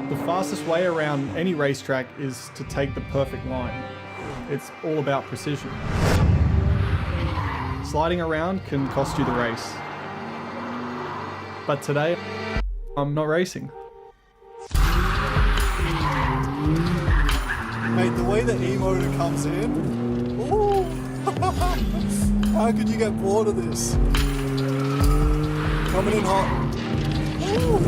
The fastest way around any racetrack is to take the perfect line. It's all about precision. Sliding around can cost you the race. But today, I'm not racing. Mate, the way the E-motor comes in, ooh, how could you get bored of this? Coming in hot. Ooh.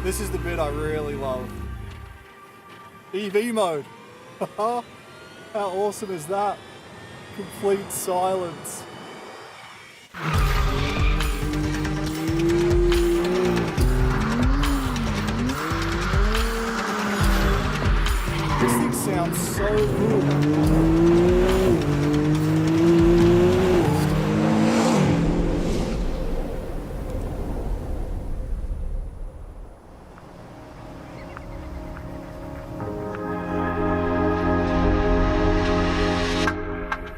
This is the bit I really love. EV mode. How awesome is that? Complete silence. This thing sounds so good.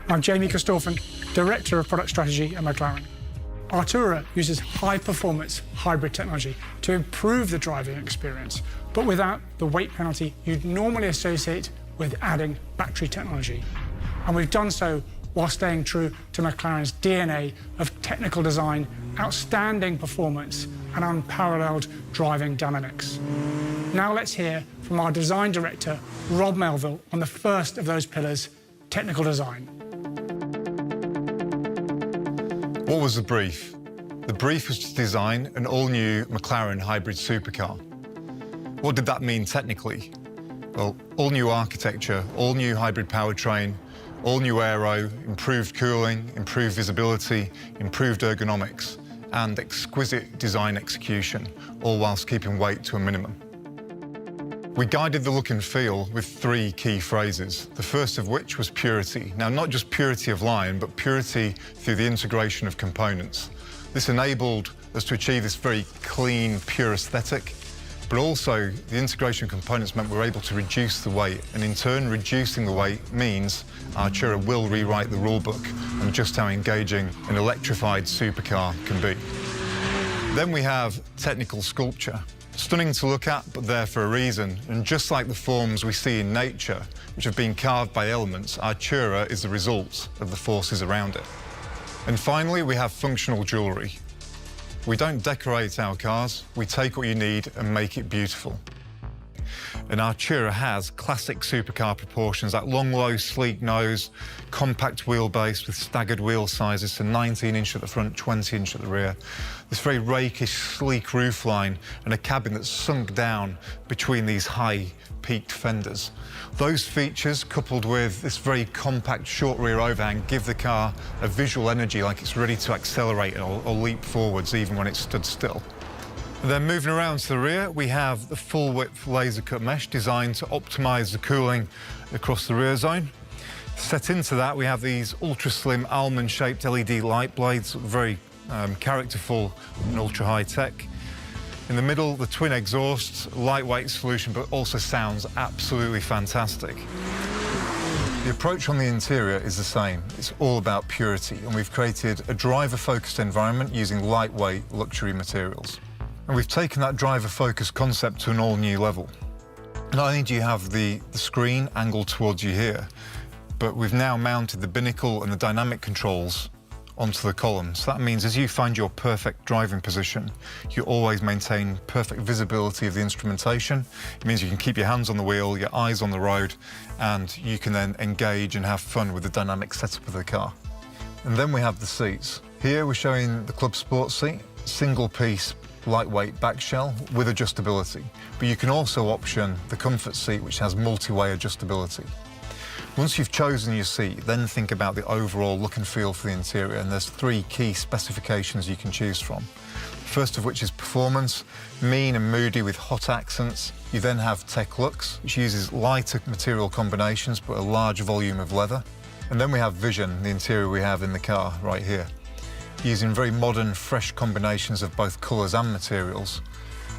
I'm Jamie Christophan, Director of Product Strategy at McLaren. Artura uses high-performance hybrid technology to improve the driving experience, but without the weight penalty you'd normally associate with adding battery technology. And we've done so while staying true to McLaren's DNA of technical design, outstanding performance, and unparalleled driving dynamics. Now let's hear from our design director, Rob Melville, on the first of those pillars, technical design. What was the brief? The brief was to design an all-new McLaren hybrid supercar. What did that mean technically? Well, all-new architecture, all-new hybrid powertrain, all-new aero, improved cooling, improved visibility, improved ergonomics, and exquisite design execution, all whilst keeping weight to a minimum. We guided the look and feel with three key phrases, the first of which was purity. Now, not just purity of line, but purity through the integration of components. This enabled us to achieve this very clean, pure aesthetic, but also the integration of components meant we were able to reduce the weight, and in turn, reducing the weight means Artura will rewrite the rulebook on just how engaging an electrified supercar can be. Then we have technical sculpture. Stunning to look at, but there for a reason. And just like the forms we see in nature, which have been carved by elements, Artura is the result of the forces around it. And finally, we have functional jewellery. We don't decorate our cars, we take what you need and make it beautiful. And Artura has classic supercar proportions, that long, low, sleek nose, compact wheelbase with staggered wheel sizes, so 19-inch at the front, 20-inch at the rear. This very rakish, sleek roofline and a cabin that's sunk down between these high, peaked fenders. Those features, coupled with this very compact short rear overhang, give the car a visual energy like it's ready to accelerate or leap forwards even when it's stood still. And then moving around to the rear, we have the full-width laser-cut mesh designed to optimise the cooling across the rear zone. Set into that, we have these ultra-slim almond-shaped LED light blades, very characterful and ultra-high tech. In the middle, the twin exhausts, lightweight solution, but also sounds absolutely fantastic. The approach on the interior is the same. It's all about purity, and we've created a driver-focused environment using lightweight luxury materials. And we've taken that driver-focused concept to an all-new level. Not only do you have the screen angled towards you here, but we've now mounted the binnacle and the dynamic controls onto the column. So that means as you find your perfect driving position, you always maintain perfect visibility of the instrumentation. It means you can keep your hands on the wheel, your eyes on the road, and you can then engage and have fun with the dynamic setup of the car. And then we have the seats. Here we're showing the Club Sport seat, single-piece lightweight back shell with adjustability. But you can also option the comfort seat, which has multi-way adjustability. Once you've chosen your seat, then think about the overall look and feel for the interior, and there's three key specifications you can choose from. First of which is performance, mean and moody with hot accents. You then have Tech Lux, which uses lighter material combinations but a large volume of leather. And then we have Vision, the interior we have in the car right here, using very modern, fresh combinations of both colours and materials,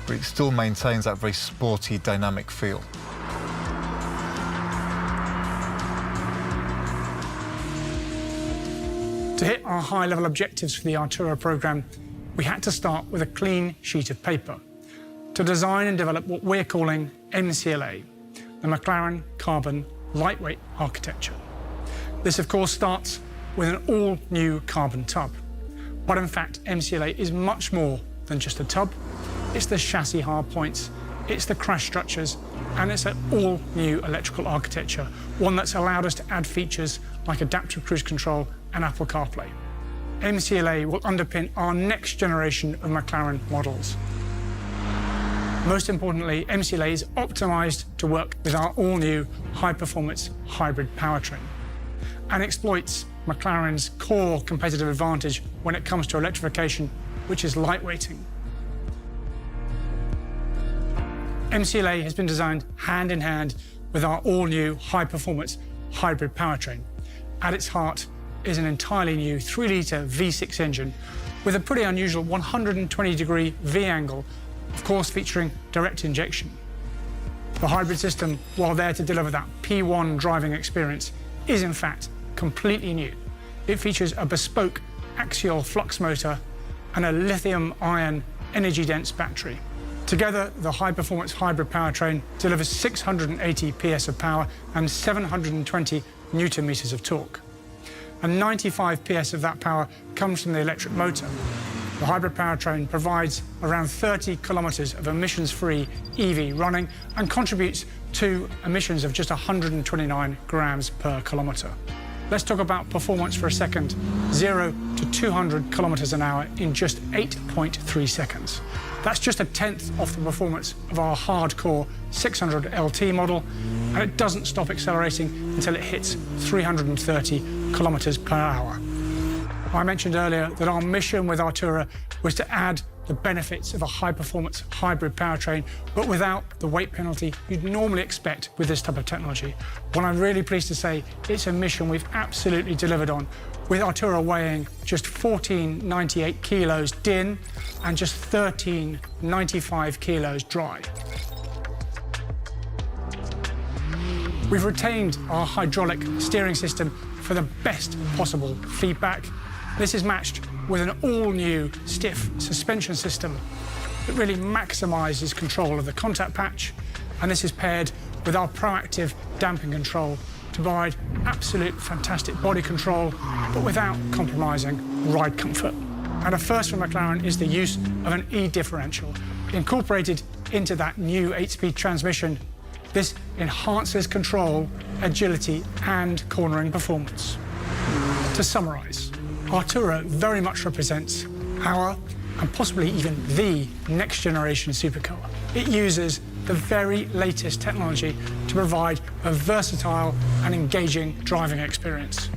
but it still maintains that very sporty, dynamic feel. our high-level objectives for the Artura program, we had to start with a clean sheet of paper to design and develop what we're calling MCLA, the McLaren Carbon Lightweight Architecture. This, of course, starts with an all-new carbon tub. But in fact, MCLA is much more than just a tub. It's the chassis hardpoints, it's the crash structures, and it's an all-new electrical architecture, one that's allowed us to add features like adaptive cruise control and Apple CarPlay. MCLA will underpin our next generation of McLaren models. Most importantly, MCLA is optimized to work with our all-new high-performance hybrid powertrain and exploits McLaren's core competitive advantage when it comes to electrification, which is lightweighting. MCLA has been designed hand in hand with our all-new high-performance hybrid powertrain. At its heart is an entirely new 3-litre V6 engine with a pretty unusual 120-degree V-angle, of course featuring direct injection. The hybrid system, while there to deliver that P1 driving experience, is in fact completely new. It features a bespoke axial flux motor and a lithium-ion energy-dense battery. Together, the high-performance hybrid powertrain delivers 680 PS of power and 720 newton-meters of torque. And 95 PS of that power comes from the electric motor. The hybrid powertrain provides around 30 kilometres of emissions-free EV running and contributes to emissions of just 129 grams per kilometre. Let's talk about performance for a second. 0 to 200 kilometres an hour in just 8.3 seconds. That's just a tenth off the performance of our hardcore 600 LT model, and it doesn't stop accelerating until it hits 330 kilometres per hour. I mentioned earlier that our mission with Artura was to add the benefits of a high-performance hybrid powertrain, but without the weight penalty you'd normally expect with this type of technology. Well, I'm really pleased to say it's a mission we've absolutely delivered on, with Artura weighing just 1498 kilos din and just 1395 kilos dry. We've retained our hydraulic steering system for the best possible feedback. This is matched with an all-new stiff suspension system that really maximises control of the contact patch, and this is paired with our proactive damping control to provide absolute fantastic body control, but without compromising ride comfort. And a first for McLaren is the use of an E-differential. Incorporated into that new 8-speed transmission, this enhances control, agility, and cornering performance. To summarise, Artura very much represents our, and possibly even the, next generation supercar. It uses the very latest technology to provide a versatile and engaging driving experience.